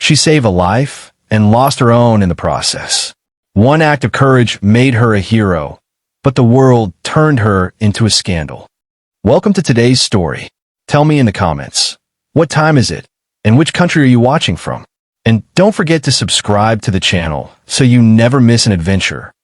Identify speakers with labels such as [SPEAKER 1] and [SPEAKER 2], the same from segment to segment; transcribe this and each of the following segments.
[SPEAKER 1] She saved a life and lost her own in the process. One act of courage made her a hero, but the world turned her into a scandal. Welcome to today's story. Tell me in the comments, what time is it, and which country are you watching from? And don't forget to subscribe to the channel so you never miss an adventure.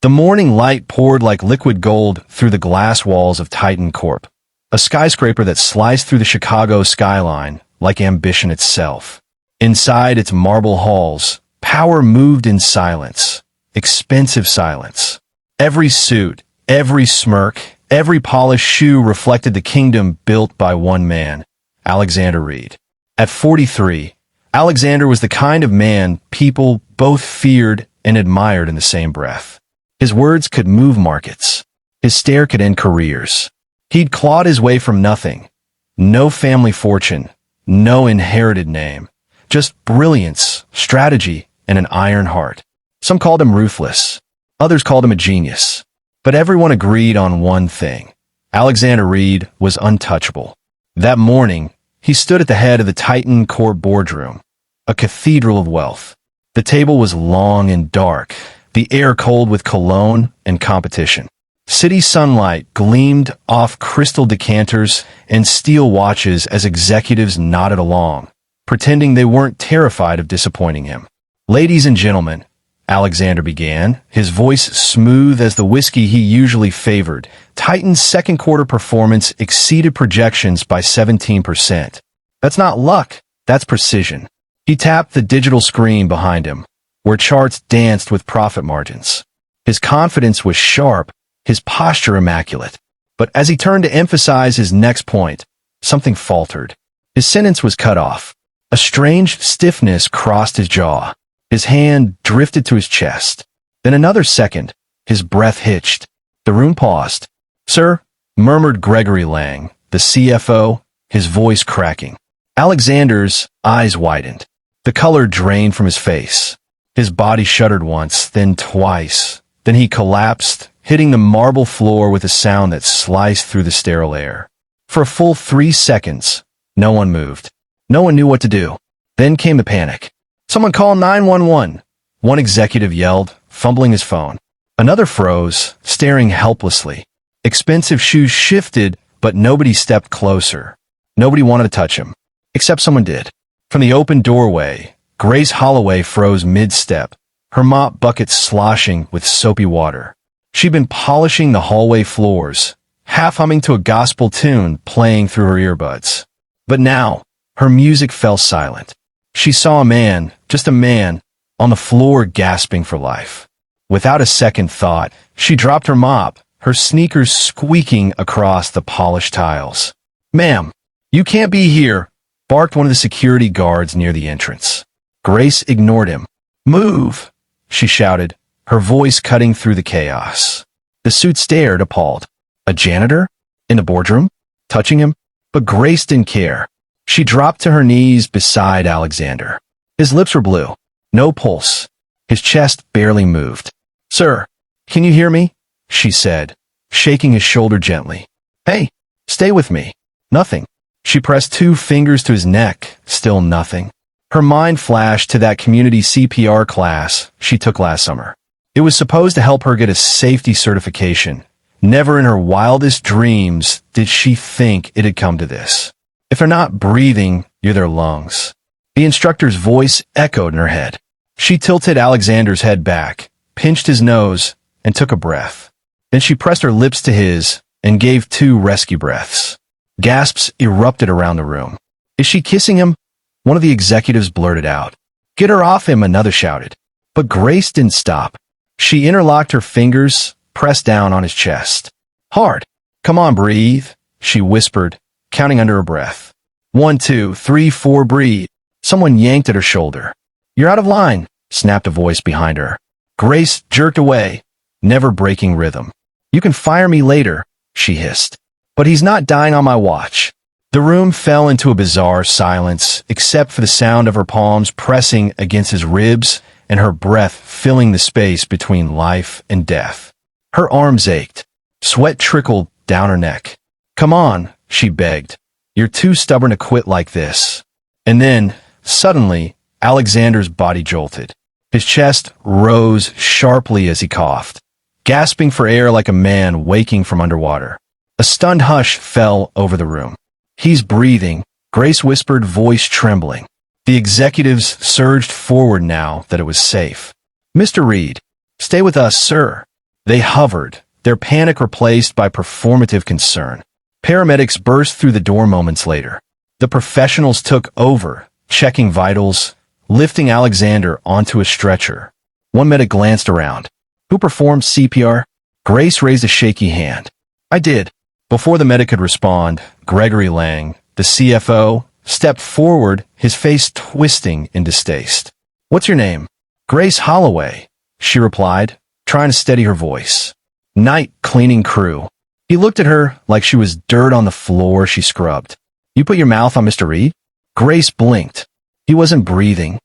[SPEAKER 1] The morning light poured like liquid gold through the glass walls of Titan Corp, a skyscraper that sliced through the Chicago skyline like ambition itself. Inside its marble halls, power moved in silence, expensive silence. Every suit, every smirk, every polished shoe reflected the kingdom built by one man, Alexander Reed. At 43, Alexander was the kind of man people both feared and admired in the same breath. His words could move markets. His stare could end careers. He'd clawed his way from nothing. No family fortune, no inherited name. Just brilliance, strategy, and an iron heart. Some called him ruthless. Others called him a genius. But everyone agreed on one thing. Alexander Reed was untouchable. That morning, he stood at the head of the Titan Corp boardroom, a cathedral of wealth. The table was long and dark, the air cold with cologne and competition. City sunlight gleamed off crystal decanters and steel watches as executives nodded along, pretending they weren't terrified of disappointing him. "Ladies and gentlemen," Alexander began, his voice smooth as the whiskey he usually favored. Titan's second quarter performance exceeded projections by 17%. That's not luck, that's precision. He tapped the digital screen behind him, where charts danced with profit margins. His confidence was sharp, his posture immaculate. But as he turned to emphasize his next point, something faltered. His sentence was cut off. A strange stiffness crossed his jaw. His hand drifted to his chest. Then another second, his breath hitched. The room paused. "Sir," murmured Gregory Lang, the CFO, his voice cracking. Alexander's eyes widened. The color drained from his face. His body shuddered once, then twice. Then he collapsed, hitting the marble floor with a sound that sliced through the sterile air. For a full 3 seconds, no one moved. No one knew what to do. Then came the panic. "Someone call 911. One executive yelled, fumbling his phone. Another froze, staring helplessly. Expensive shoes shifted, but nobody stepped closer. Nobody wanted to touch him. Except someone did. From the open doorway, Grace Holloway froze mid-step, her mop bucket sloshing with soapy water. She'd been polishing the hallway floors, half humming to a gospel tune playing through her earbuds. But now, her music fell silent. She saw a man, just a man, on the floor gasping for life. Without a second thought, she dropped her mop, her sneakers squeaking across the polished tiles. "Ma'am, you can't be here," barked one of the security guards near the entrance. Grace ignored him. "Move," she shouted, her voice cutting through the chaos. The suit stared, appalled. A janitor? In the boardroom? Touching him? But Grace didn't care. She dropped to her knees beside Alexander. His lips were blue. No pulse. His chest barely moved. "Sir, can you hear me?" she said, shaking his shoulder gently. "Hey, stay with me." Nothing. She pressed 2 fingers to his neck. Still nothing. Her mind flashed to that community CPR class she took last summer. It was supposed to help her get a safety certification. Never in her wildest dreams did she think it had come to this. If they're not breathing, you're their lungs. The instructor's voice echoed in her head. She tilted Alexander's head back, pinched his nose, and took a breath. Then she pressed her lips to his and gave 2 rescue breaths. Gasps erupted around the room. "Is she kissing him?" One of the executives blurted out. "Get her off him," another shouted. But Grace didn't stop. She interlocked her fingers, pressed down on his chest. "Hard. Come on, breathe," she whispered, counting under her breath. 1, 2, 3, 4, breathe. Someone yanked at her shoulder. "You're out of line," snapped a voice behind her. Grace jerked away, never breaking rhythm. "You can fire me later," she hissed. "But he's not dying on my watch." The room fell into a bizarre silence, except for the sound of her palms pressing against his ribs and her breath filling the space between life and death. Her arms ached. Sweat trickled down her neck. "Come on," she begged. "You're too stubborn to quit like this." And then, suddenly, Alexander's body jolted. His chest rose sharply as he coughed, gasping for air like a man waking from underwater. A stunned hush fell over the room. "He's breathing," Grace whispered, voice trembling. The executives surged forward now that it was safe. "Mr. Reed, stay with us, sir." They hovered, their panic replaced by performative concern. Paramedics burst through the door moments later. The professionals took over, checking vitals, lifting Alexander onto a stretcher. One medic glanced around. "Who performed CPR?" Grace raised a shaky hand. "I did." Before the medic could respond, Gregory Lang, the CFO, stepped forward, his face twisting in distaste. "What's your name?" "Grace Holloway," she replied, trying to steady her voice. "Night cleaning crew." He looked at her like she was dirt on the floor she scrubbed. "You put your mouth on Mr. Reed?" Grace blinked. He wasn't breathing.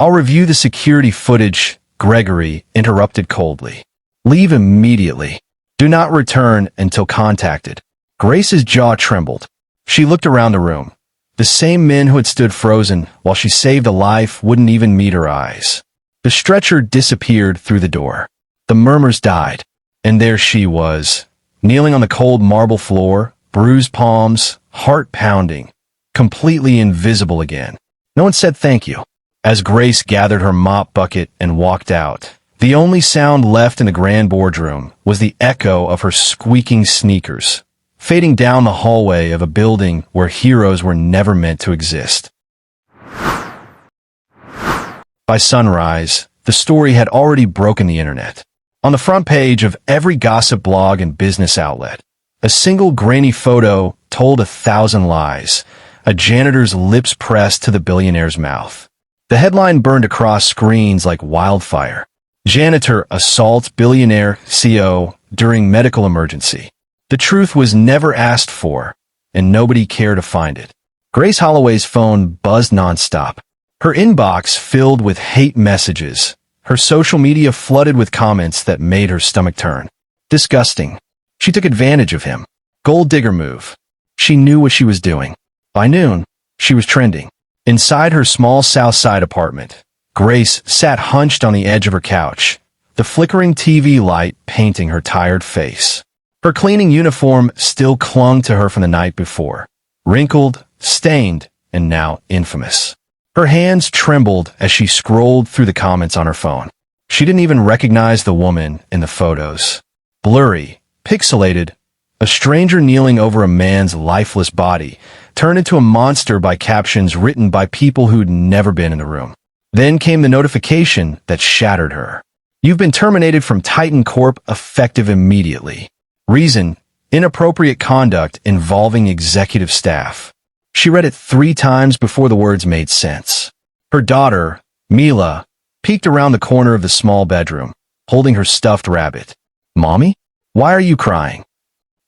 [SPEAKER 1] "I'll review the security footage," Gregory interrupted coldly. "Leave immediately. Do not return until contacted." Grace's jaw trembled. She looked around the room. The same men who had stood frozen while she saved a life wouldn't even meet her eyes. The stretcher disappeared through the door. The murmurs died. And there she was, kneeling on the cold marble floor, bruised palms, heart pounding, completely invisible again. No one said thank you. As Grace gathered her mop bucket and walked out, the only sound left in the grand boardroom was the echo of her squeaking sneakers, fading down the hallway of a building where heroes were never meant to exist. By sunrise, the story had already broken the internet. On the front page of every gossip blog and business outlet, a single grainy photo told 1,000 lies, a janitor's lips pressed to the billionaire's mouth. The headline burned across screens like wildfire. "Janitor assaults billionaire CO during medical emergency." The truth was never asked for, and nobody cared to find it. Grace Holloway's phone buzzed nonstop. Her inbox filled with hate messages, her social media flooded with comments that made her stomach turn. Disgusting. She took advantage of him. Gold digger move. She knew what she was doing. By noon, she was trending. Inside her small South Side apartment, Grace sat hunched on the edge of her couch, the flickering TV light painting her tired face. Her cleaning uniform still clung to her from the night before, wrinkled, stained, and now infamous. Her hands trembled as she scrolled through the comments on her phone. She didn't even recognize the woman in the photos. Blurry, pixelated, a stranger kneeling over a man's lifeless body, turned into a monster by captions written by people who'd never been in the room. Then came the notification that shattered her. "You've been terminated from Titan Corp effective immediately." Reason: inappropriate conduct involving executive staff. She read it 3 times before the words made sense. Her daughter, Mila, peeked around the corner of the small bedroom, holding her stuffed rabbit. "Mommy? Why are you crying?"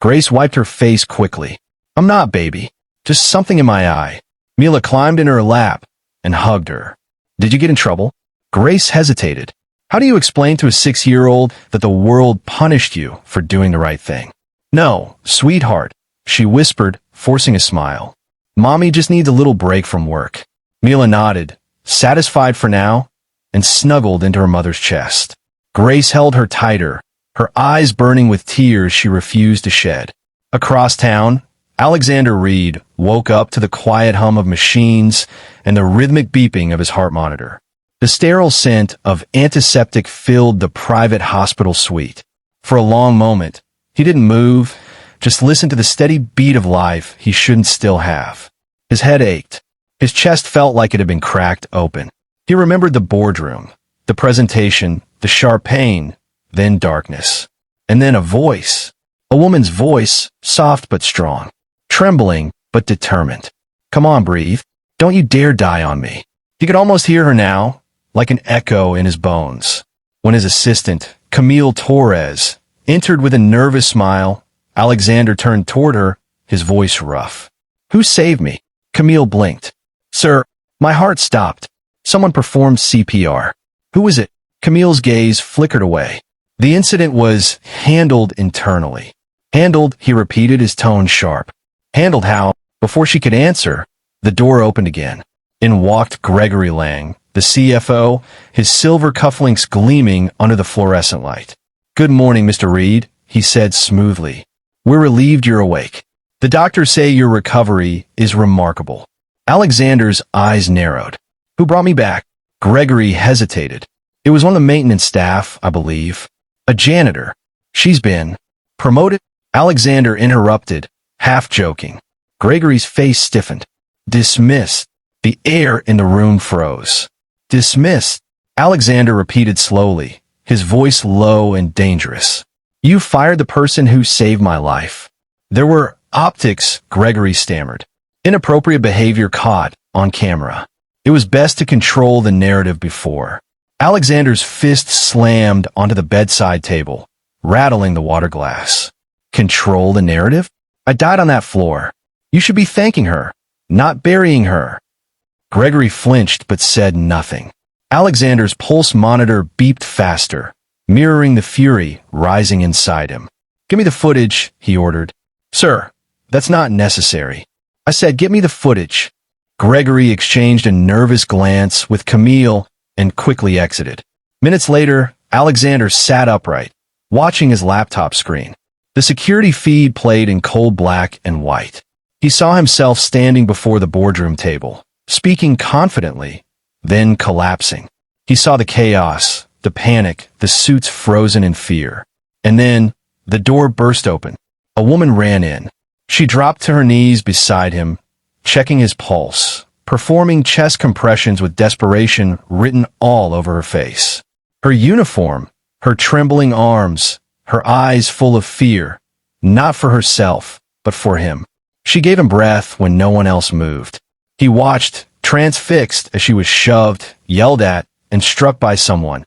[SPEAKER 1] Grace wiped her face quickly. "I'm not, baby. Just something in my eye." Mila climbed in her lap and hugged her. "Did you get in trouble?" Grace hesitated. How do you explain to a 6-year-old that the world punished you for doing the right thing? "No, sweetheart," she whispered, forcing a smile. "Mommy just needs a little break from work." Mila nodded, satisfied for now, and snuggled into her mother's chest. Grace held her tighter, her eyes burning with tears she refused to shed. Across town, Alexander Reed woke up to the quiet hum of machines and the rhythmic beeping of his heart monitor. The sterile scent of antiseptic filled the private hospital suite. For a long moment, he didn't move, just listened to the steady beat of life he shouldn't still have. His head ached. His chest felt like it had been cracked open. He remembered the boardroom, the presentation, the sharp pain, then darkness. And then a voice. A woman's voice, soft but strong. Trembling but determined. "Come on, breathe. Don't you dare die on me." He could almost hear her now, like an echo in his bones. When his assistant, Camille Torres, entered with a nervous smile, Alexander turned toward her, his voice rough. "Who saved me?" Camille blinked. "Sir, my heart stopped. Someone performed CPR." "Who is it?" Camille's gaze flickered away. "The incident was handled internally." "Handled," he repeated, his tone sharp. "Handled how?" Before she could answer, the door opened again. In walked Gregory Lang, the CFO, his silver cufflinks gleaming under the fluorescent light. "Good morning, Mr. Reed," he said smoothly. "We're relieved you're awake. The doctors say your recovery is remarkable." Alexander's eyes narrowed. "Who brought me back?" Gregory hesitated. "It was one of the maintenance staff, I believe. A janitor. She's been promoted." Alexander interrupted, half joking. Gregory's face stiffened. "Dismissed." The air in the room froze. "Dismissed," Alexander repeated slowly, his voice low and dangerous. "You fired the person who saved my life." "There were optics," Gregory stammered. "Inappropriate behavior caught on camera. It was best to control the narrative before." Alexander's fist slammed onto the bedside table, rattling the water glass. "Control the narrative? I died on that floor. You should be thanking her, not burying her." Gregory flinched but said nothing. Alexander's pulse monitor beeped faster, mirroring the fury rising inside him. "Give me the footage," he ordered. "Sir, that's not necessary." "I said give me the footage." Gregory exchanged a nervous glance with Camille and quickly exited. Minutes later, Alexander sat upright, watching his laptop screen. The security feed played in cold black and white. He saw himself standing before the boardroom table, speaking confidently, then collapsing. He saw the chaos, the panic, the suits frozen in fear. And then, the door burst open. A woman ran in. She dropped to her knees beside him, checking his pulse, performing chest compressions with desperation written all over her face. Her uniform, her trembling arms, her eyes full of fear, not for herself, but for him. She gave him breath when no one else moved. He watched, transfixed, as she was shoved, yelled at, and struck by someone.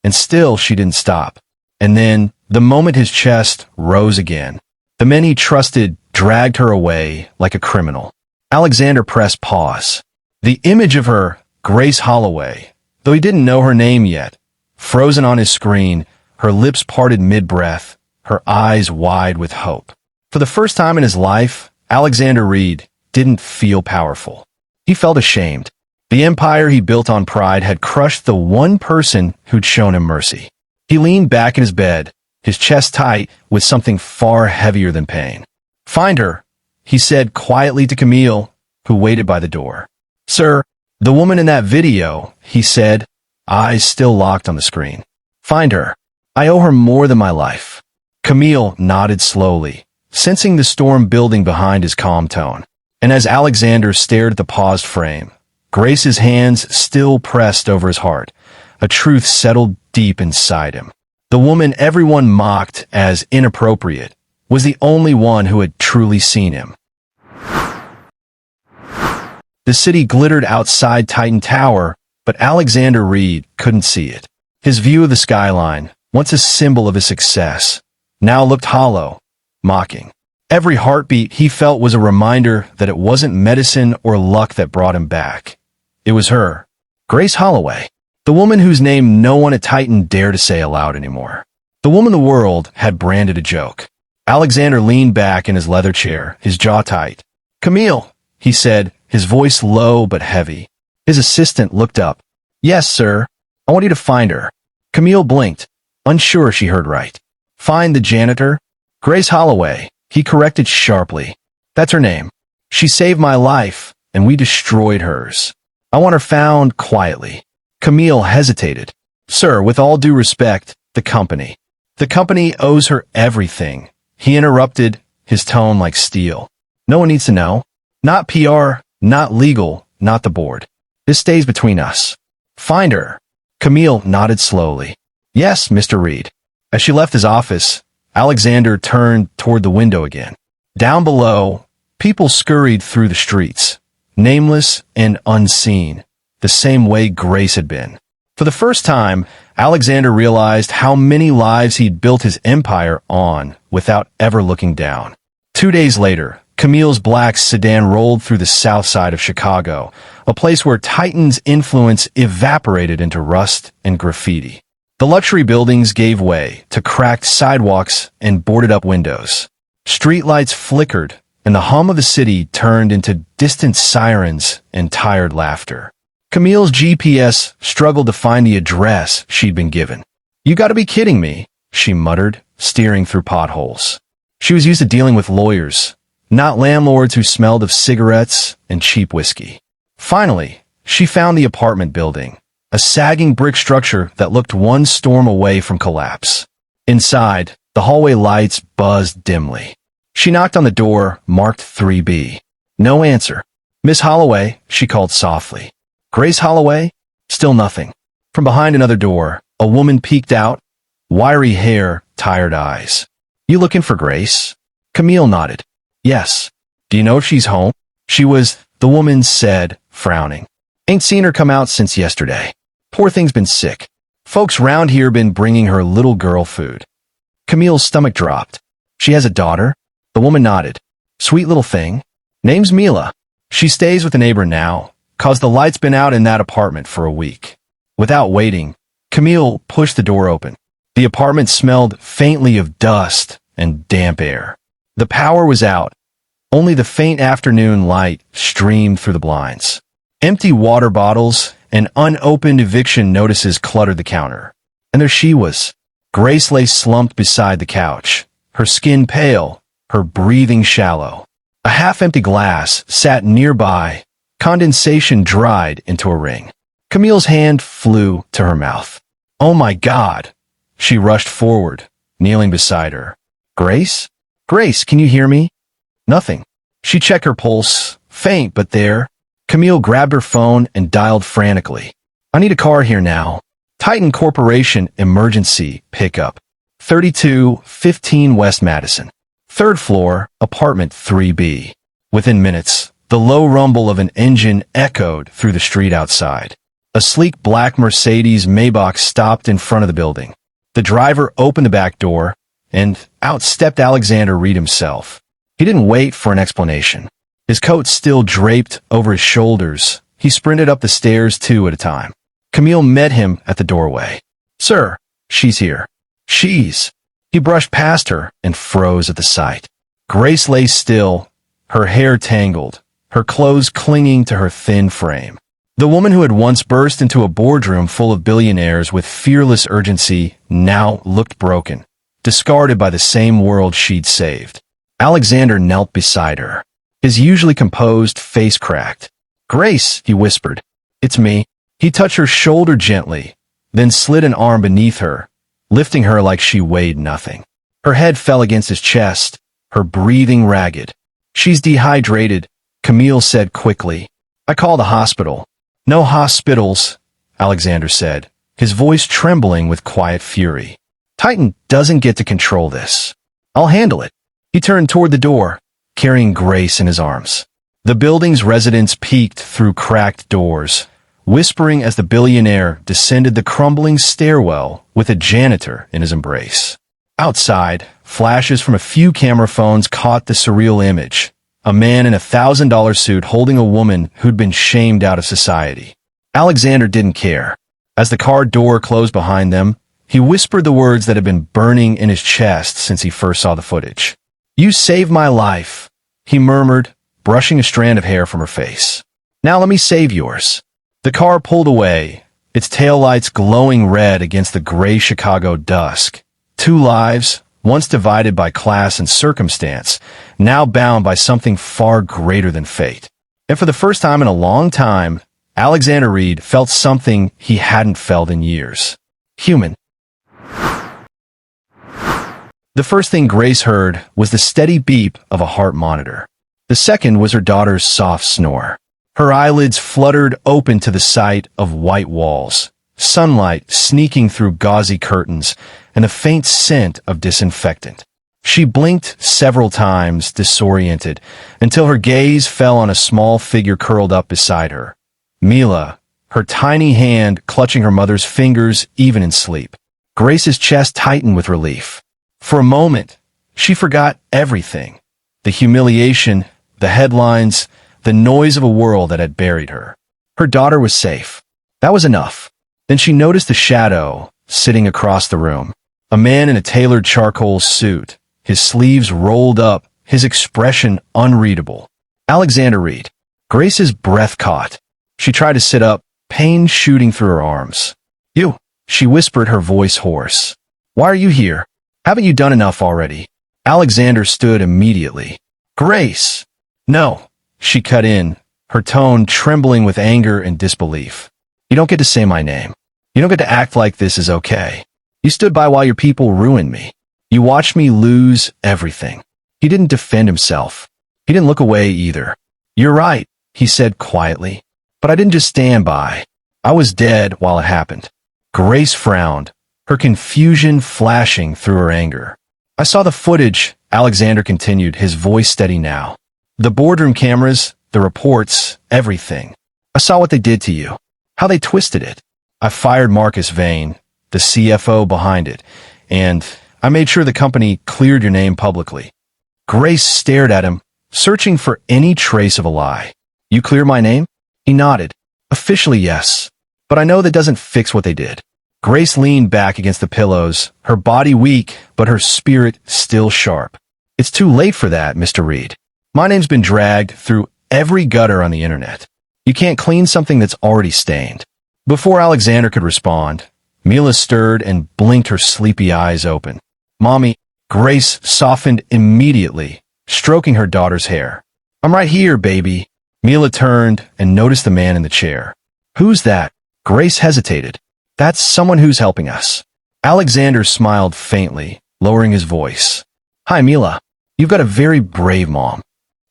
[SPEAKER 1] And still she didn't stop. And then, the moment his chest rose again, the men he trusted dragged her away like a criminal. Alexander pressed pause. The image of her, Grace Holloway, though he didn't know her name yet, frozen on his screen, her lips parted mid-breath, her eyes wide with hope. For the first time in his life, Alexander Reed didn't feel powerful. He felt ashamed. The empire he built on pride had crushed the one person who'd shown him mercy. He leaned back in his bed, his chest tight with something far heavier than pain. "Find her," he said quietly to Camille, who waited by the door. "Sir, the woman in that video," he said, eyes still locked on the screen. "Find her. I owe her more than my life." Camille nodded slowly, sensing the storm building behind his calm tone. And as Alexander stared at the paused frame, Grace's hands still pressed over his heart, a truth settled deep inside him. The woman everyone mocked as inappropriate was the only one who had truly seen him. The city glittered outside Titan Tower, but Alexander Reed couldn't see it. His view of the skyline, once a symbol of his success, now looked hollow, mocking. Every heartbeat he felt was a reminder that it wasn't medicine or luck that brought him back. It was her, Grace Holloway, the woman whose name no one at Titan dared to say aloud anymore. The woman the world had branded a joke. Alexander leaned back in his leather chair, his jaw tight. "Camille," he said, his voice low but heavy. His assistant looked up. "Yes, sir. I want you to find her." Camille blinked, unsure she heard right. "Find the janitor?" "Grace Holloway," he corrected sharply. "That's her name. She saved my life, and we destroyed hers. I want her found quietly." Camille hesitated. "Sir, with all due respect, the company. The company owes her everything," he interrupted, his tone like steel. "No one needs to know. Not PR, not legal, not the board. This stays between us. Find her." Camille nodded slowly. "Yes, Mr. Reed." As she left his office, Alexander turned toward the window again. Down below, people scurried through the streets, nameless and unseen, the same way Grace had been. For the first time, Alexander realized how many lives he'd built his empire on without ever looking down. 2 days later, Camille's black sedan rolled through the south side of Chicago, a place where Titan's influence evaporated into rust and graffiti. The luxury buildings gave way to cracked sidewalks and boarded-up windows. Streetlights flickered, and the hum of the city turned into distant sirens and tired laughter. Camille's GPS struggled to find the address she'd been given. "You gotta be kidding me," she muttered, steering through potholes. She was used to dealing with lawyers, not landlords who smelled of cigarettes and cheap whiskey. Finally, she found the apartment building, a sagging brick structure that looked one storm away from collapse. Inside, the hallway lights buzzed dimly. She knocked on the door, marked 3B. No answer. "Miss Holloway," she called softly. "Grace Holloway?" Still nothing. From behind another door, a woman peeked out, wiry hair, tired eyes. "You looking for Grace?" Camille nodded. "Yes. Do you know if she's home?" The woman said, frowning. "Ain't seen her come out since yesterday. Poor thing's been sick. Folks round here been bringing her little girl food." Camille's stomach dropped. "She has a daughter?" The woman nodded. "Sweet little thing. Name's Mila. She stays with a neighbor now, 'cause the light's been out in that apartment for a week." Without waiting, Camille pushed the door open. The apartment smelled faintly of dust and damp air. The power was out. Only the faint afternoon light streamed through the blinds. Empty water bottles and unopened eviction notices cluttered the counter. And there she was. Grace lay slumped beside the couch, her skin pale, her breathing shallow. A half-empty glass sat nearby, condensation dried into a ring. Camille's hand flew to her mouth. "Oh my God!" She rushed forward, kneeling beside her. "Grace? Grace, can you hear me?" Nothing. She checked her pulse, faint but there. Camille grabbed her phone and dialed frantically. "I need a car here now. Titan Corporation emergency pickup. 3215 West Madison. Third floor, apartment 3B. Within minutes, the low rumble of an engine echoed through the street outside. A sleek black Mercedes Maybach stopped in front of the building. The driver opened the back door, and out stepped Alexander Reed himself. He didn't wait for an explanation. His coat still draped over his shoulders, he sprinted up the stairs 2 at a time. Camille met him at the doorway. "Sir, she's here." "She's..." He brushed past her and froze at the sight. Grace lay still, her hair tangled, her clothes clinging to her thin frame. The woman who had once burst into a boardroom full of billionaires with fearless urgency now looked broken, discarded by the same world she'd saved. Alexander knelt beside her, his usually composed face cracked. "Grace," he whispered. "It's me." He touched her shoulder gently, then slid an arm beneath her, lifting her like she weighed nothing. Her head fell against his chest, her breathing ragged. "She's dehydrated," Camille said quickly. "I called the hospital." "No hospitals," Alexander said, his voice trembling with quiet fury. "Titan doesn't get to control this. I'll handle it." He turned toward the door, carrying Grace in his arms. The building's residents peeked through cracked doors, whispering as the billionaire descended the crumbling stairwell with a janitor in his embrace. Outside, flashes from a few camera phones caught the surreal image. A man in a $1,000 suit holding a woman who'd been shamed out of society. Alexander didn't care. As the car door closed behind them, he whispered the words that had been burning in his chest since he first saw the footage. "You saved my life," he murmured, brushing a strand of hair from her face. "Now let me save yours." The car pulled away, its taillights glowing red against the gray Chicago dusk. 2 lives, once divided by class and circumstance, now bound by something far greater than fate. And for the first time in a long time, Alexander Reed felt something he hadn't felt in years. Human. The first thing Grace heard was the steady beep of a heart monitor. The second was her daughter's soft snore. Her eyelids fluttered open to the sight of white walls, sunlight sneaking through gauzy curtains, and a faint scent of disinfectant. She blinked several times, disoriented, until her gaze fell on a small figure curled up beside her. Mila, her tiny hand clutching her mother's fingers even in sleep. Grace's chest tightened with relief. For a moment, she forgot everything. The humiliation, the headlines, the noise of a world that had buried her. Her daughter was safe. That was enough. Then she noticed a shadow sitting across the room. A man in a tailored charcoal suit, his sleeves rolled up, his expression unreadable. Alexander Reed. Grace's breath caught. She tried to sit up, pain shooting through her arms. You, she whispered, her voice hoarse. Why are you here? Haven't you done enough already? Alexander stood immediately. Grace! No, she cut in, her tone trembling with anger and disbelief. You don't get to say my name. You don't get to act like this is okay. You stood by while your people ruined me. You watched me lose everything. He didn't defend himself. He didn't look away either. You're right, he said quietly. But I didn't just stand by. I was dead while it happened. Grace frowned, her confusion flashing through her anger. I saw the footage, Alexander continued, his voice steady now. The boardroom cameras, the reports, everything. I saw what they did to you, how they twisted it. I fired Marcus Vane, the CFO behind it, and I made sure the company cleared your name publicly. Grace stared at him, searching for any trace of a lie. You clear my name? He nodded. Officially, yes. But I know that doesn't fix what they did. Grace leaned back against the pillows, her body weak, but her spirit still sharp. It's too late for that, Mr. Reed. My name's been dragged through every gutter on the internet. You can't clean something that's already stained. Before Alexander could respond, Mila stirred and blinked her sleepy eyes open. Mommy, Grace softened immediately, stroking her daughter's hair. I'm right here, baby. Mila turned and noticed the man in the chair. Who's that? Grace hesitated. That's someone who's helping us. Alexander smiled faintly, lowering his voice. Hi, Mila. You've got a very brave mom.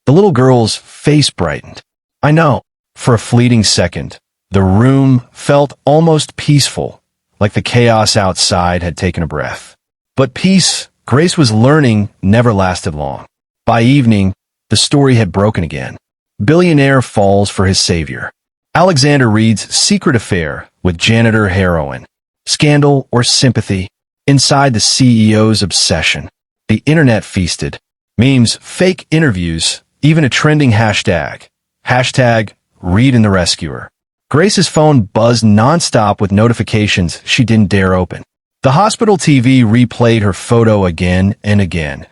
[SPEAKER 1] The little girl's face brightened. I know. For a fleeting second, the room felt almost peaceful, like the chaos outside had taken a breath. But peace, Grace was learning, never lasted long. By evening, the story had broken again. Billionaire falls for his savior. Alexander Reed's secret affair with Janitor heroine. Scandal or sympathy? Inside the CEO's obsession. The internet feasted. Memes, fake interviews, even a trending hashtag. Hashtag Reed and the Rescuer. Grace's phone buzzed nonstop with notifications she didn't dare open. The hospital TV replayed her photo again and again.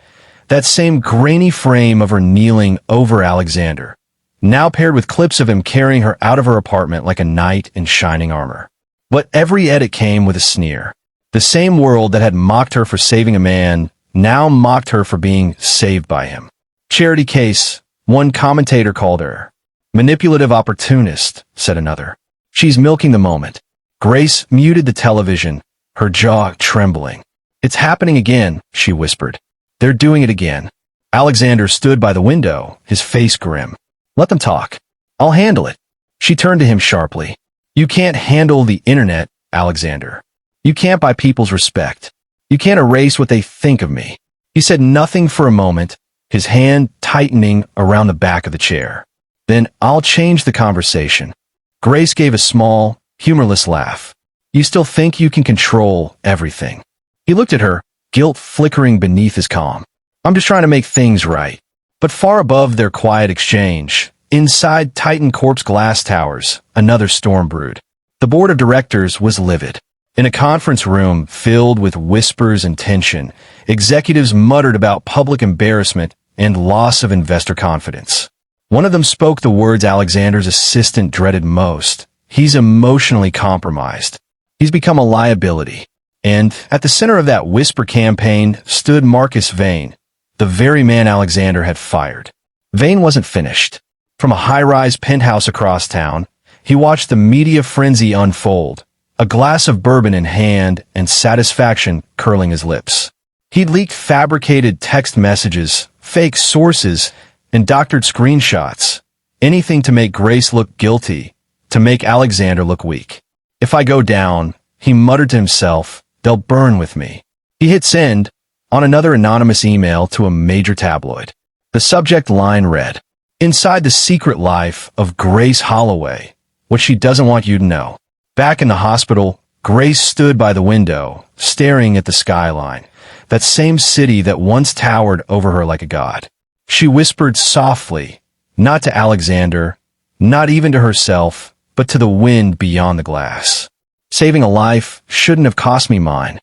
[SPEAKER 1] That same grainy frame of her kneeling over Alexander, now paired with clips of him carrying her out of her apartment like a knight in shining armor. But every edit came with a sneer. The same world that had mocked her for saving a man now mocked her for being saved by him. Charity case, one commentator called her. Manipulative opportunist, said another. She's milking the moment. Grace muted the television, her jaw trembling. It's happening again, she whispered. They're doing it again. Alexander stood by the window, his face grim. Let them talk. I'll handle it. She turned to him sharply. You can't handle the internet, Alexander. You can't buy people's respect. You can't erase what they think of me. He said nothing for a moment, his hand tightening around the back of the chair. Then I'll change the conversation. Grace gave a small, humorless laugh. You still think you can control everything? He looked at her, guilt flickering beneath his calm. I'm just trying to make things right. But far above their quiet exchange, inside Titan Corp's glass towers, another storm brewed. The board of directors was livid. In a conference room filled with whispers and tension, executives muttered about public embarrassment and loss of investor confidence. One of them spoke the words Alexander's assistant dreaded most. He's emotionally compromised. He's become a liability. And at the center of that whisper campaign stood Marcus Vane, the very man Alexander had fired. Vane wasn't finished. From a high-rise penthouse across town, he watched the media frenzy unfold, a glass of bourbon in hand and satisfaction curling his lips. He'd leaked fabricated text messages, fake sources, and doctored screenshots. Anything to make Grace look guilty, to make Alexander look weak. If I go down, he muttered to himself, they'll burn with me. He hit send on another anonymous email to a major tabloid. The subject line read, Inside the secret life of Grace Holloway, what she doesn't want you to know. Back in the hospital, Grace stood by the window, staring at the skyline, that same city that once towered over her like a god. She whispered softly, not to Alexander, not even to herself, but to the wind beyond the glass. Saving a life shouldn't have cost me mine.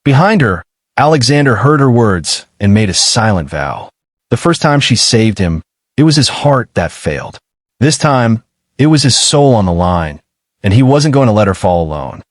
[SPEAKER 1] Behind her, Alexander heard her words and made a silent vow. The first time she saved him, it was his heart that failed. This time, it was his soul on the line, and he wasn't going to let her fall alone.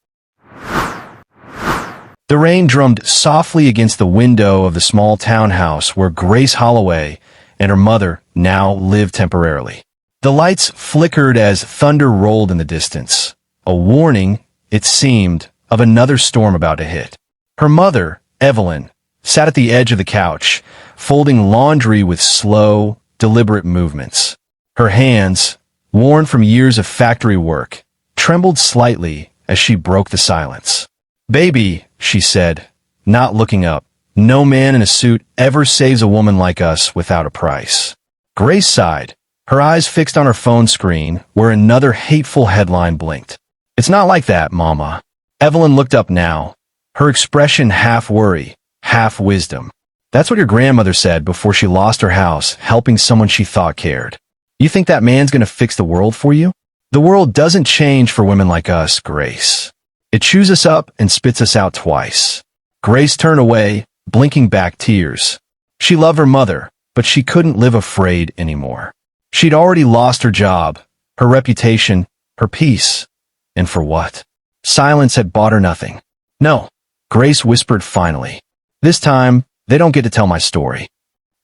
[SPEAKER 1] The rain drummed softly against the window of the small townhouse where Grace Holloway and her mother now lived temporarily. The lights flickered as thunder rolled in the distance, a warning, it seemed, of another storm about to hit. Her mother, Evelyn, sat at the edge of the couch, folding laundry with slow, deliberate movements. Her hands, worn from years of factory work, trembled slightly as she broke the silence. "Baby," she said, not looking up, "no man in a suit ever saves a woman like us without a price." Grace sighed, her eyes fixed on her phone screen where another hateful headline blinked. "It's not like that, Mama." Evelyn looked up now, her expression half worry, half wisdom. "That's what your grandmother said before she lost her house helping someone she thought cared. You think that man's gonna fix the world for you? The world doesn't change for women like us, Grace. It chews us up and spits us out twice." Grace turned away, blinking back tears. She loved her mother, but she couldn't live afraid anymore. She'd already lost her job, her reputation, her peace. And for what? Silence had bought her nothing. "No," Grace whispered finally. "This time, they don't get to tell my story."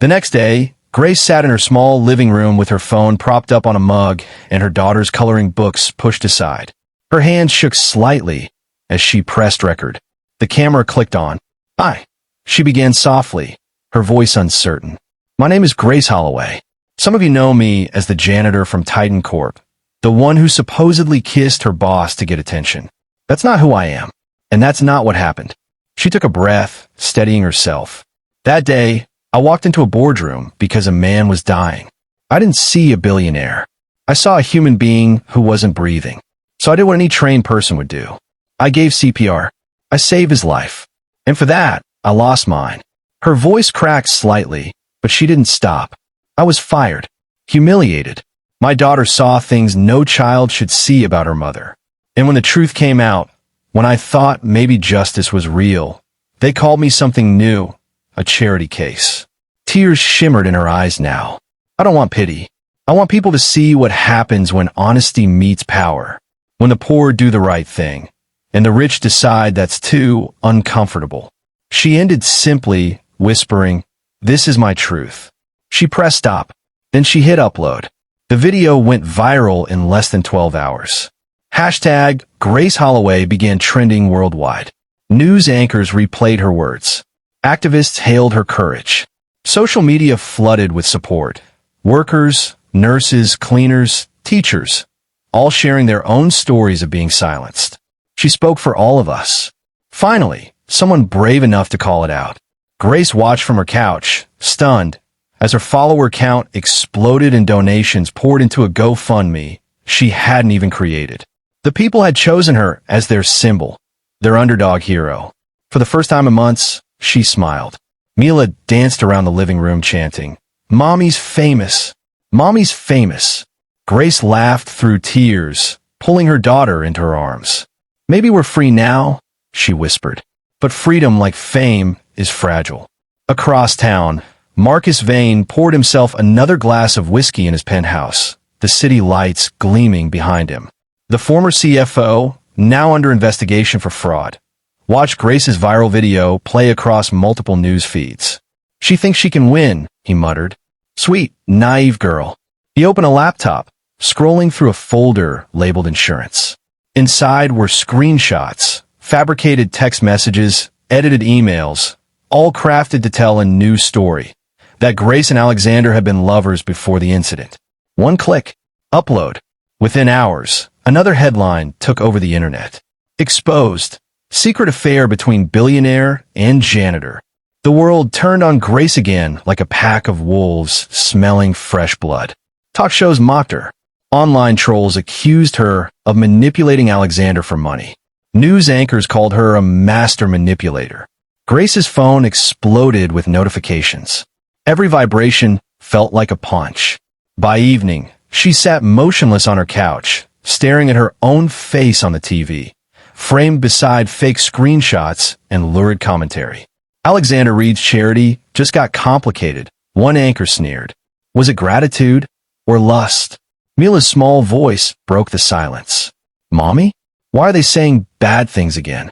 [SPEAKER 1] The next day, Grace sat in her small living room with her phone propped up on a mug and her daughter's coloring books pushed aside. Her hands shook slightly as she pressed record. The camera clicked on. "Hi," she began softly, her voice uncertain. "My name is Grace Holloway. Some of you know me as the janitor from Titan Corp, the one who supposedly kissed her boss to get attention. That's not who I am, and that's not what happened." She took a breath, steadying herself. "That day, I walked into a boardroom because a man was dying. I didn't see a billionaire. I saw a human being who wasn't breathing. So I did what any trained person would do. I gave CPR. I saved his life. And for that, I lost mine." Her voice cracked slightly, but she didn't stop. "I was fired, humiliated. My daughter saw things no child should see about her mother. And when the truth came out, when I thought maybe justice was real, they called me something new, a charity case." Tears shimmered in her eyes now. "I don't want pity. I want people to see what happens when honesty meets power. When the poor do the right thing, and the rich decide that's too uncomfortable." She ended simply, whispering, "This is my truth." She pressed stop. Then she hit upload. The video went viral in less than 12 hours. Hashtag Grace Holloway began trending worldwide. News anchors replayed her words. Activists hailed her courage. Social media flooded with support. Workers, nurses, cleaners, teachers, all sharing their own stories of being silenced. She spoke for all of us. Finally, someone brave enough to call it out. Grace watched from her couch, stunned, as her follower count exploded and donations poured into a GoFundMe she hadn't even created. The people had chosen her as their symbol, their underdog hero. For the first time in months, she smiled. Mila danced around the living room chanting, "Mommy's famous! Mommy's famous!" Grace laughed through tears, pulling her daughter into her arms. "Maybe we're free now," she whispered. "But freedom, like fame, is fragile." Across town, Marcus Vane poured himself another glass of whiskey in his penthouse, the city lights gleaming behind him. The former CFO, now under investigation for fraud, watched Grace's viral video play across multiple news feeds. "She thinks she can win," he muttered. "Sweet, naive girl." He opened a laptop, scrolling through a folder labeled insurance. Inside were screenshots, fabricated text messages, edited emails, all crafted to tell a new story, that Grace and Alexander had been lovers before the incident. One click, upload. Within hours, another headline took over the internet. Exposed. Secret affair between billionaire and janitor. The world turned on Grace again like a pack of wolves smelling fresh blood. Talk shows mocked her. Online trolls accused her of manipulating Alexander for money. News anchors called her a master manipulator. Grace's phone exploded with notifications. Every vibration felt like a punch. By evening, she sat motionless on her couch, staring at her own face on the TV, framed beside fake screenshots and lurid commentary. Alexander Reed's charity just got complicated One anchor sneered. Was it gratitude or lust? Mila's small voice broke the silence. Mommy? Why are they saying bad things again?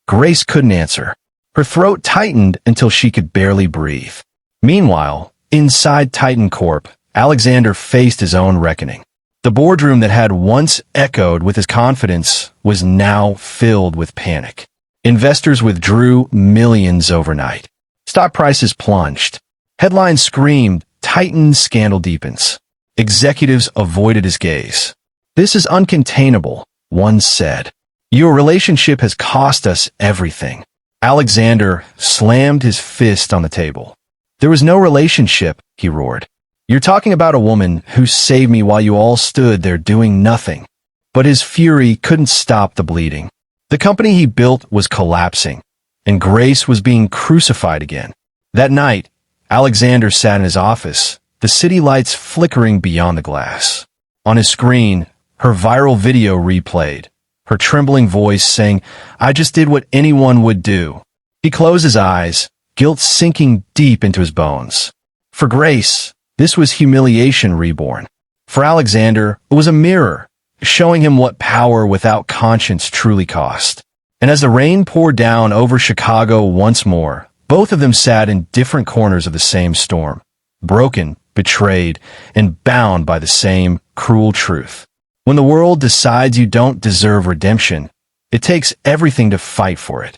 [SPEAKER 1] Grace couldn't answer. Her throat tightened until she could barely breathe. Meanwhile, inside Titan Corp, Alexander faced his own reckoning. The boardroom that had once echoed with his confidence was now filled with panic. Investors withdrew millions overnight. Stock prices plunged. Headlines screamed, Titan scandal deepens. Executives avoided his gaze. This is uncontainable, one said. Your relationship has cost us everything. Alexander slammed his fist on the table. There was no relationship, he roared. You're talking about a woman who saved me while you all stood there doing nothing. But his fury couldn't stop the bleeding. The company he built was collapsing, and Grace was being crucified again. That night, Alexander sat in his office, the city lights flickering beyond the glass. On his screen, her viral video replayed, her trembling voice saying, I just did what anyone would do. He closed his eyes, guilt sinking deep into his bones. For Grace, this was humiliation reborn. For Alexander, it was a mirror, showing him what power without conscience truly cost. And as the rain poured down over Chicago once more, both of them sat in different corners of the same storm, broken, betrayed, and bound by the same cruel truth. When the world decides you don't deserve redemption, it takes everything to fight for it.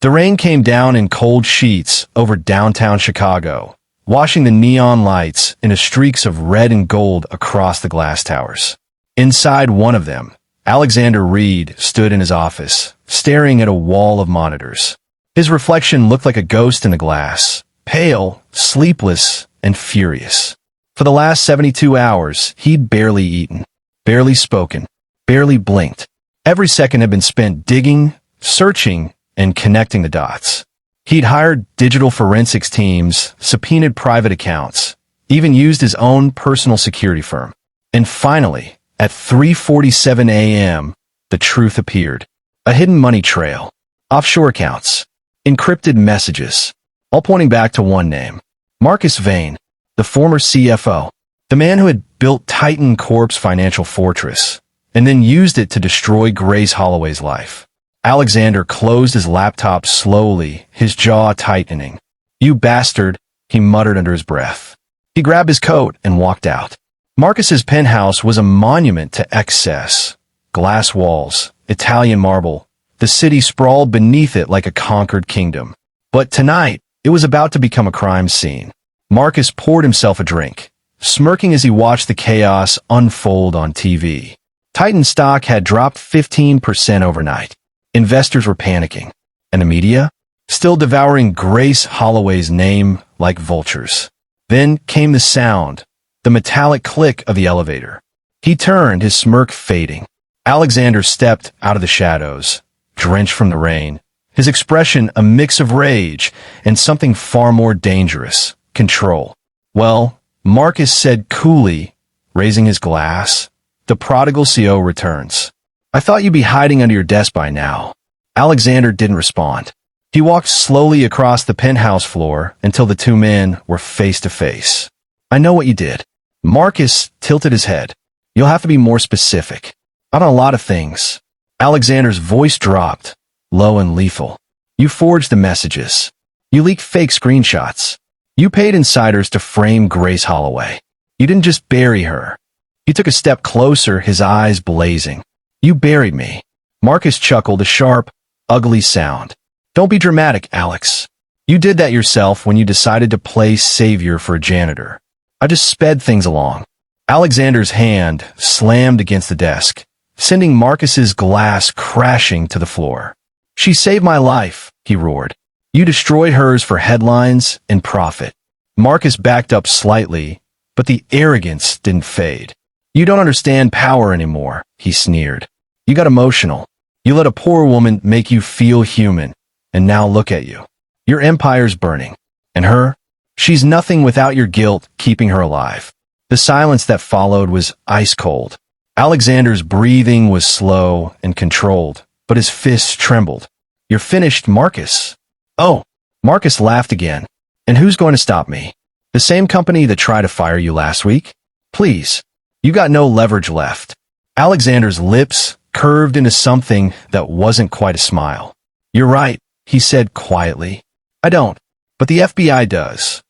[SPEAKER 1] The rain came down in cold sheets over downtown Chicago, washing the neon lights into streaks of red and gold across the glass towers. Inside one of them, Alexander Reed stood in his office, staring at a wall of monitors. His reflection looked like a ghost in the glass, pale, sleepless, and furious. For the last 72 hours, he'd barely eaten, barely spoken, barely blinked. Every second had been spent digging, searching, and connecting the dots. He'd hired digital forensics teams, subpoenaed private accounts, even used his own personal security firm. And finally, at 3:47 a.m., the truth appeared. A hidden money trail, offshore accounts, encrypted messages, all pointing back to one name. Marcus Vane, the former CFO, the man who had built Titan Corp's financial fortress, and then used it to destroy Grace Holloway's life. Alexander closed his laptop slowly, his jaw tightening. You bastard, he muttered under his breath. He grabbed his coat and walked out. Marcus's penthouse was a monument to excess. Glass walls, Italian marble. The city sprawled beneath it like a conquered kingdom. But tonight, it was about to become a crime scene. Marcus poured himself a drink, smirking as he watched the chaos unfold on TV. Titan stock had dropped 15% overnight. Investors were panicking. And the media? Still devouring Grace Holloway's name like vultures. Then came the sound, the metallic click of the elevator. He turned, his smirk fading. Alexander stepped out of the shadows, drenched from the rain, his expression a mix of rage and something far more dangerous, control. Well, Marcus said coolly, raising his glass, the prodigal CO returns. I thought you'd be hiding under your desk by now. Alexander didn't respond. He walked slowly across the penthouse floor until the two men were face to face. I know what you did. Marcus tilted his head. You'll have to be more specific. On a lot of things. Alexander's voice dropped, low and lethal. You forged the messages. You leaked fake screenshots. You paid insiders to frame Grace Holloway. You didn't just bury her. He took a step closer, his eyes blazing. You buried me. Marcus chuckled, a sharp, ugly sound. Don't be dramatic, Alex. You did that yourself when you decided to play savior for a janitor. I just sped things along. Alexander's hand slammed against the desk, sending Marcus's glass crashing to the floor. She saved my life, he roared. You destroyed hers for headlines and profit. Marcus backed up slightly, but the arrogance didn't fade. You don't understand power anymore, he sneered. You got emotional. You let a poor woman make you feel human, and now look at you. Your empire's burning. And her? She's nothing without your guilt keeping her alive. The silence that followed was ice cold. Alexander's breathing was slow and controlled, but his fists trembled. You're finished, Marcus. Oh, Marcus laughed again. And who's going to stop me? The same company that tried to fire you last week? Please. You got no leverage left. Alexander's lips curved into something that wasn't quite a smile. You're right, he said quietly. I don't, but the FBI does.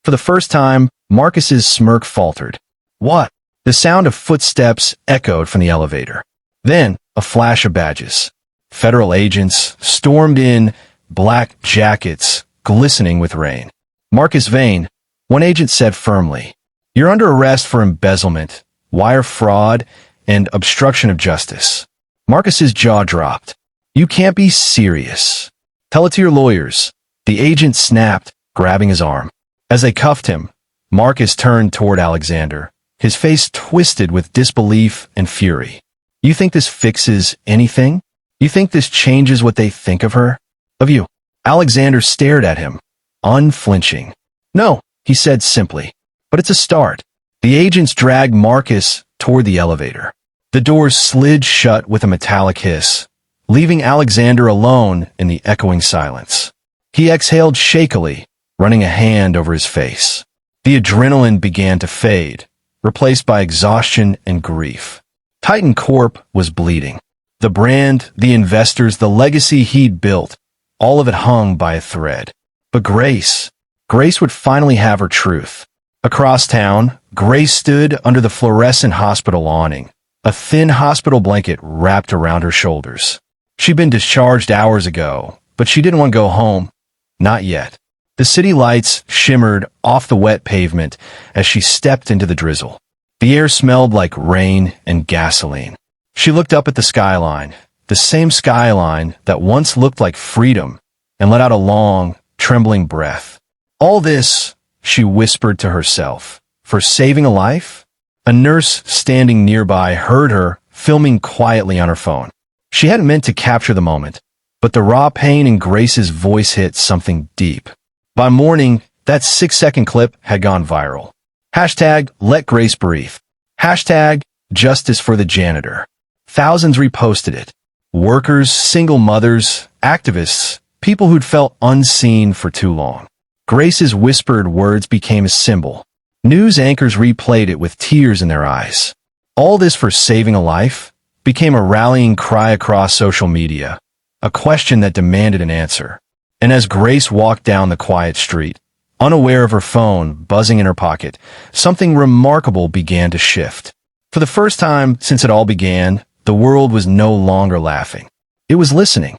[SPEAKER 1] For the first time, Marcus's smirk faltered. What? The sound of footsteps echoed from the elevator. Then, a flash of badges. Federal agents stormed in, black jackets glistening with rain. Marcus Vane, one agent said firmly, you're under arrest for embezzlement, wire fraud, and obstruction of justice. Marcus's jaw dropped. You can't be serious. Tell it to your lawyers. The agent snapped, grabbing his arm. As they cuffed him, Marcus turned toward Alexander, his face twisted with disbelief and fury. You think this fixes anything? You think this changes what they think of her? Of you? Alexander stared at him, unflinching. No, he said simply. But it's a start. The agents dragged Marcus toward the elevator. The doors slid shut with a metallic hiss, leaving Alexander alone in the echoing silence. He exhaled shakily, running a hand over his face. The adrenaline began to fade, replaced by exhaustion and grief. Titan Corp was bleeding. The brand, the investors, the legacy he'd built, all of it hung by a thread. But Grace would finally have her truth. Across town, Grace stood under the fluorescent hospital awning, a thin hospital blanket wrapped around her shoulders. She'd been discharged hours ago, but she didn't want to go home. Not yet. The city lights shimmered off the wet pavement as she stepped into the drizzle. The air smelled like rain and gasoline. She looked up at the skyline, the same skyline that once looked like freedom, and let out a long, trembling breath. All this, she whispered to herself, for saving a life? A nurse standing nearby heard her, filming quietly on her phone. She hadn't meant to capture the moment, but the raw pain in Grace's voice hit something deep. By morning, that 6-second clip had gone viral. Hashtag let Grace breathe. Hashtag justice for the janitor. Thousands reposted it. Workers, single mothers, activists, people who'd felt unseen for too long. Grace's whispered words became a symbol. News anchors replayed it with tears in their eyes. All this for saving a life became a rallying cry across social media, a question that demanded an answer. And as Grace walked down the quiet street, unaware of her phone buzzing in her pocket, something remarkable began to shift. For the first time since it all began, the world was no longer laughing. It was listening.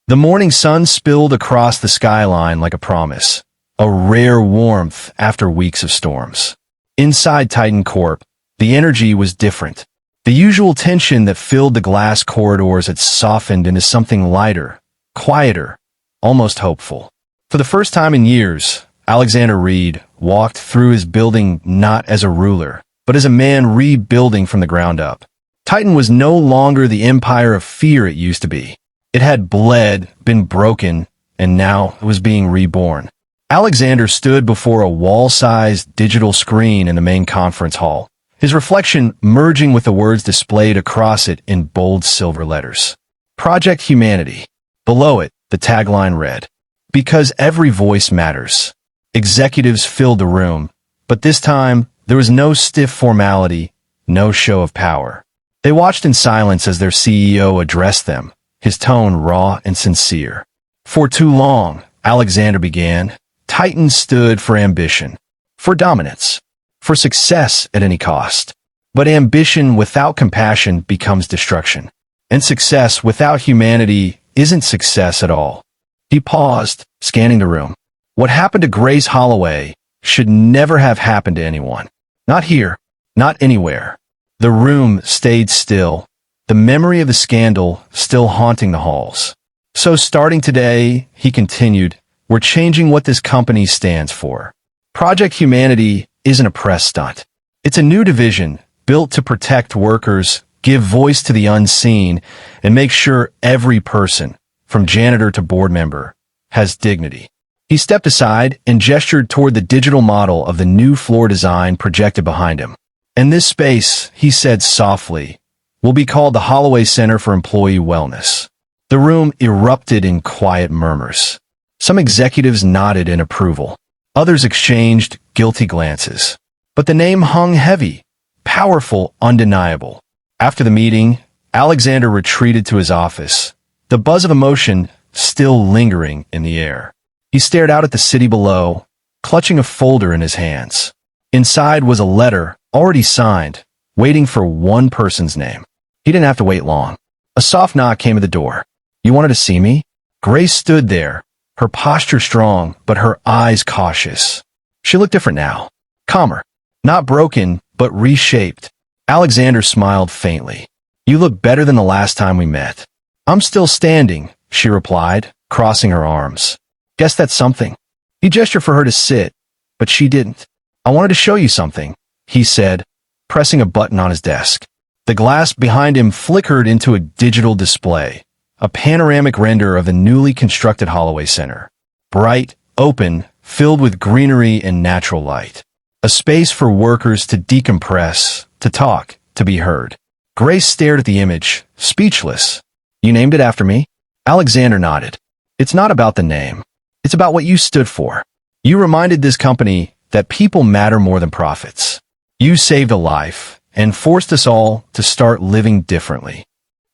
[SPEAKER 1] The morning sun spilled across the skyline like a promise, a rare warmth after weeks of storms. Inside Titan Corp, the energy was different. The usual tension that filled the glass corridors had softened into something lighter, quieter, almost hopeful. For the first time in years, Alexander Reed walked through his building not as a ruler, but as a man rebuilding from the ground up. Titan was no longer the empire of fear it used to be. It had bled, been broken, and now it was being reborn. Alexander stood before a wall-sized digital screen in the main conference hall, his reflection merging with the words displayed across it in bold silver letters. Project Humanity. Below it, the tagline read, "Because every voice matters." Executives filled the room, but this time, there was no stiff formality, no show of power. They watched in silence as their CEO addressed them, his tone raw and sincere. For too long, Alexander began, Titan stood for ambition, for dominance, for success at any cost. But ambition without compassion becomes destruction. And success without humanity isn't success at all. He paused, scanning the room. What happened to Grace Holloway should never have happened to anyone. Not here, not anywhere. The room stayed still, the memory of the scandal still haunting the halls. So starting today, he continued, we're changing what this company stands for. Project Humanity isn't a press stunt. It's a new division built to protect workers, give voice to the unseen, and make sure every person, from janitor to board member, has dignity. He stepped aside and gestured toward the digital model of the new floor design projected behind him. And this space, he said softly, will be called the Holloway Center for Employee Wellness. The room erupted in quiet murmurs. Some executives nodded in approval. Others exchanged guilty glances. But the name hung heavy, powerful, undeniable. After the meeting, Alexander retreated to his office, the buzz of emotion still lingering in the air. He stared out at the city below, clutching a folder in his hands. Inside was a letter, already signed, waiting for one person's name. He didn't have to wait long. A soft knock came at the door. "You wanted to see me?" Grace stood there, her posture strong, but her eyes cautious. She looked different now. Calmer. Not broken, but reshaped. Alexander smiled faintly. "You look better than the last time we met." "I'm still standing," she replied, crossing her arms. "Guess that's something." He gestured for her to sit, but she didn't. "I wanted to show you something," he said, pressing a button on his desk. The glass behind him flickered into a digital display, a panoramic render of the newly constructed Holloway Center. Bright, open, filled with greenery and natural light. A space for workers to decompress, to talk, to be heard. Grace stared at the image, speechless. "You named it after me?" Alexander nodded. "It's not about the name. It's about what you stood for. You reminded this company that people matter more than profits. You saved a life and forced us all to start living differently."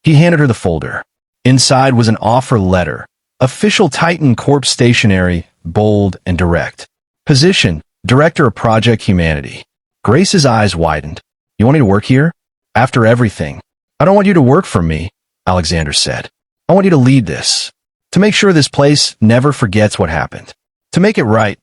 [SPEAKER 1] He handed her the folder. Inside was an offer letter, official Titan Corp stationery, bold and direct. Position, Director of Project Humanity. Grace's eyes widened. "You want me to work here?" "After everything." "I don't want you to work for me," Alexander said. "I want you to lead this. To make sure this place never forgets what happened. To make it right,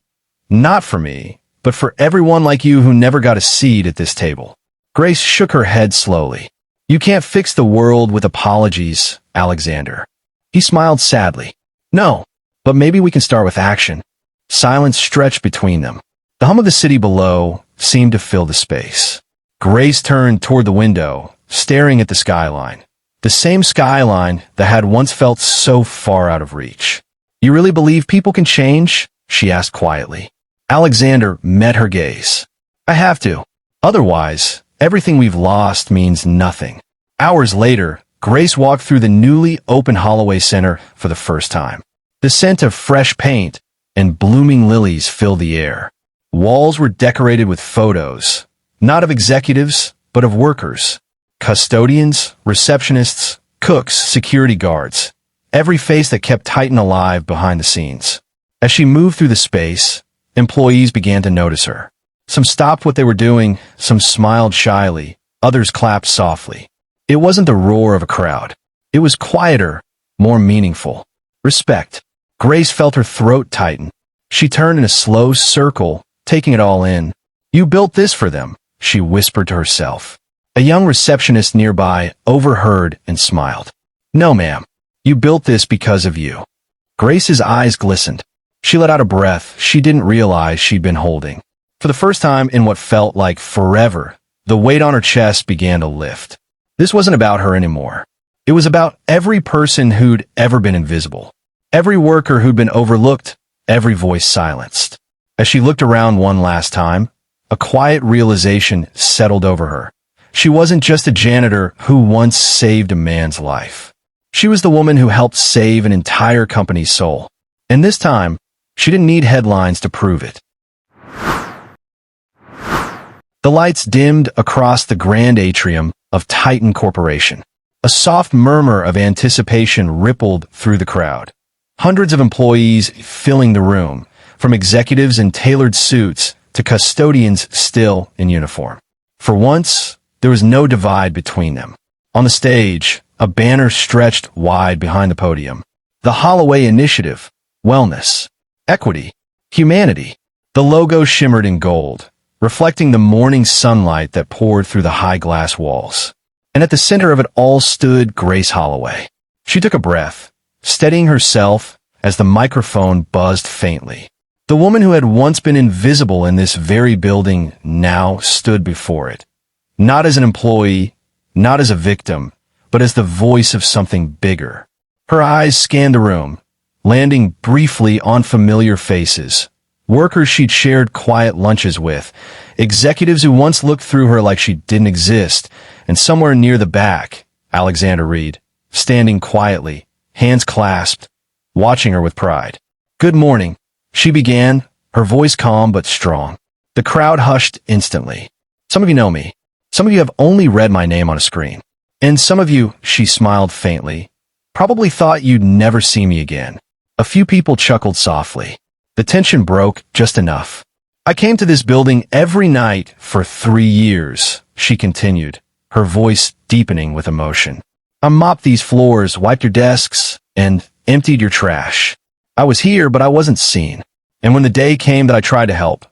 [SPEAKER 1] not for me, but for everyone like you who never got a seat at this table." Grace shook her head slowly. "You can't fix the world with apologies, Alexander." He smiled sadly. "No, but maybe we can start with action." Silence stretched between them. The hum of the city below seemed to fill the space. Grace turned toward the window, staring at the skyline. The same skyline that had once felt so far out of reach. "You really believe people can change?" she asked quietly. Alexander met her gaze. "I have to. Otherwise, everything we've lost means nothing." Hours later, Grace walked through the newly opened Holloway Center for the first time. The scent of fresh paint and blooming lilies filled the air. Walls were decorated with photos, not of executives, but of workers. Custodians, receptionists, cooks, security guards. Every face that kept Titan alive behind the scenes. As she moved through the space, employees began to notice her. Some stopped what they were doing, some smiled shyly, others clapped softly. It wasn't the roar of a crowd. It was quieter, more meaningful. Respect. Grace felt her throat tighten. She turned in a slow circle, taking it all in. "You built this for them," she whispered to herself. A young receptionist nearby overheard and smiled. "No, ma'am. You built this because of you." Grace's eyes glistened. She let out a breath she didn't realize she'd been holding. For the first time in what felt like forever, the weight on her chest began to lift. This wasn't about her anymore. It was about every person who'd ever been invisible. Every worker who'd been overlooked, every voice silenced. As she looked around one last time, a quiet realization settled over her. She wasn't just a janitor who once saved a man's life. She was the woman who helped save an entire company's soul. And this time, she didn't need headlines to prove it. The lights dimmed across the grand atrium of Titan Corporation. A soft murmur of anticipation rippled through the crowd. Hundreds of employees filling the room, from executives in tailored suits to custodians still in uniform. For once, there was no divide between them. On the stage, a banner stretched wide behind the podium. The Holloway Initiative, Wellness, Equity, Humanity. The logo shimmered in gold, reflecting the morning sunlight that poured through the high glass walls. And at the center of it all stood Grace Holloway. She took a breath, steadying herself as the microphone buzzed faintly. The woman who had once been invisible in this very building now stood before it. Not as an employee, not as a victim, but as the voice of something bigger. Her eyes scanned the room, landing briefly on familiar faces. Workers she'd shared quiet lunches with, executives who once looked through her like she didn't exist, and somewhere near the back, Alexander Reed, standing quietly, hands clasped, watching her with pride. "Good morning," she began, her voice calm but strong. The crowd hushed instantly. "Some of you know me. Some of you have only read my name on a screen. And some of you," she smiled faintly, "probably thought you'd never see me again." A few people chuckled softly. The tension broke just enough. "I came to this building every night for 3 years," she continued, her voice deepening with emotion. "I mopped these floors, wiped your desks, and emptied your trash. I was here, but I wasn't seen. And when the day came that I tried to help,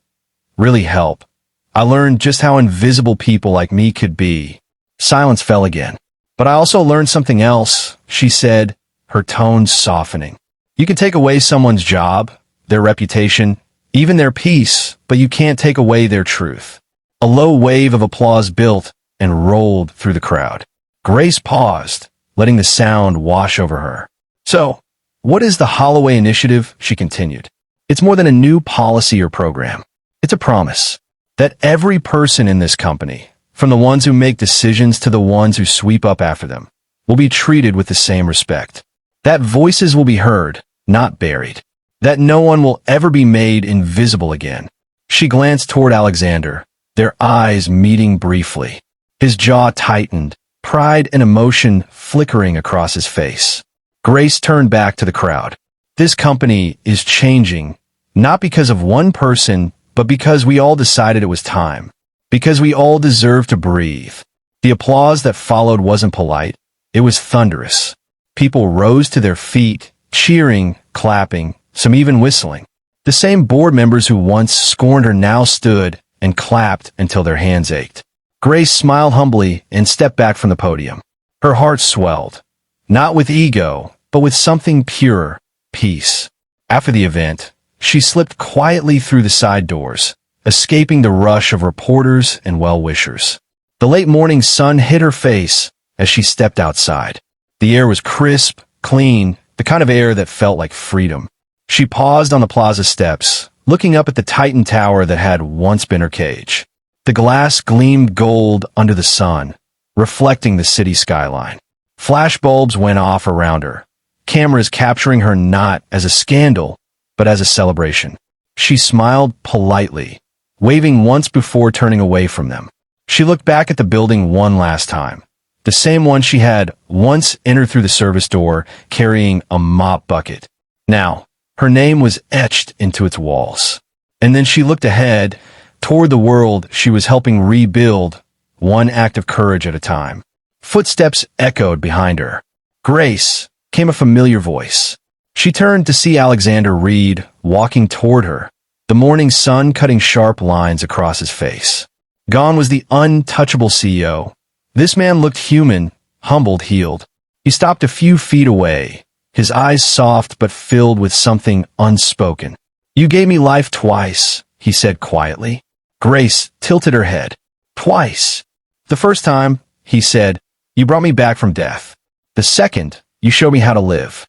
[SPEAKER 1] really help, I learned just how invisible people like me could be." Silence fell again. "But I also learned something else," she said, her tone softening. "You can take away someone's job, their reputation, even their peace, but you can't take away their truth." A low wave of applause built and rolled through the crowd. Grace paused, letting the sound wash over her. "So, what is the Holloway Initiative?" she continued. "It's more than a new policy or program. It's a promise that every person in this company, from the ones who make decisions to the ones who sweep up after them, will be treated with the same respect. That voices will be heard, not buried. That no one will ever be made invisible again." She glanced toward Alexander, their eyes meeting briefly. His jaw tightened, pride and emotion flickering across his face. Grace turned back to the crowd. "This company is changing, not because of one person, but because we all decided it was time. Because we all deserve to breathe." The applause that followed wasn't polite. It was thunderous. People rose to their feet, cheering, clapping, some even whistling. The same board members who once scorned her now stood and clapped until their hands ached. Grace smiled humbly and stepped back from the podium. Her heart swelled, not with ego, but with something purer, peace. After the event, she slipped quietly through the side doors, escaping the rush of reporters and well-wishers. The late morning sun hit her face as she stepped outside. The air was crisp, clean, the kind of air that felt like freedom. She paused on the plaza steps, looking up at the Titan Tower that had once been her cage. The glass gleamed gold under the sun, reflecting the city skyline. Flash bulbs went off around her, cameras capturing her not as a scandal, but as a celebration. She smiled politely, waving once before turning away from them. She looked back at the building one last time, the same one she had once entered through the service door carrying a mop bucket. Now, her name was etched into its walls. And then she looked ahead, toward the world she was helping rebuild, one act of courage at a time. Footsteps echoed behind her. "Grace," came a familiar voice. She turned to see Alexander Reed walking toward her, the morning sun cutting sharp lines across his face. Gone was the untouchable CEO. This man looked human, humbled, healed. He stopped a few feet away, his eyes soft but filled with something unspoken. "You gave me life twice," he said quietly. Grace tilted her head. "Twice. The first time," he said, "you brought me back from death. The second, you showed me how to live."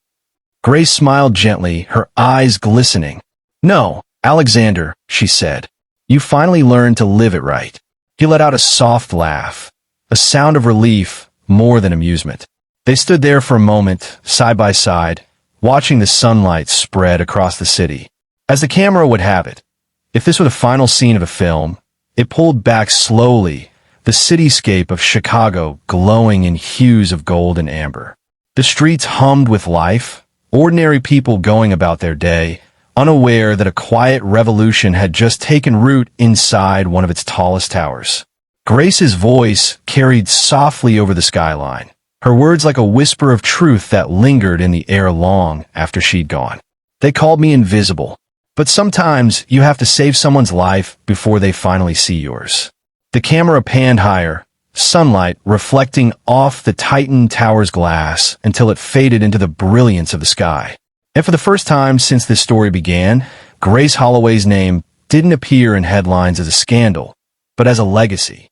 [SPEAKER 1] Grace smiled gently, her eyes glistening. "No, Alexander," she said, "you finally learned to live it right." He let out a soft laugh, a sound of relief more than amusement. They stood there for a moment, side by side, watching the sunlight spread across the city. As the camera would have it, if this were the final scene of a film, it pulled back slowly, the cityscape of Chicago glowing in hues of gold and amber. The streets hummed with life, ordinary people going about their day, unaware that a quiet revolution had just taken root inside one of its tallest towers. Grace's voice carried softly over the skyline, her words like a whisper of truth that lingered in the air long after she'd gone. "They called me invisible, but sometimes you have to save someone's life before they finally see yours." The camera panned higher, sunlight reflecting off the Titan Tower's glass until it faded into the brilliance of the sky. And for the first time since this story began, Grace Holloway's name didn't appear in headlines as a scandal, but as a legacy.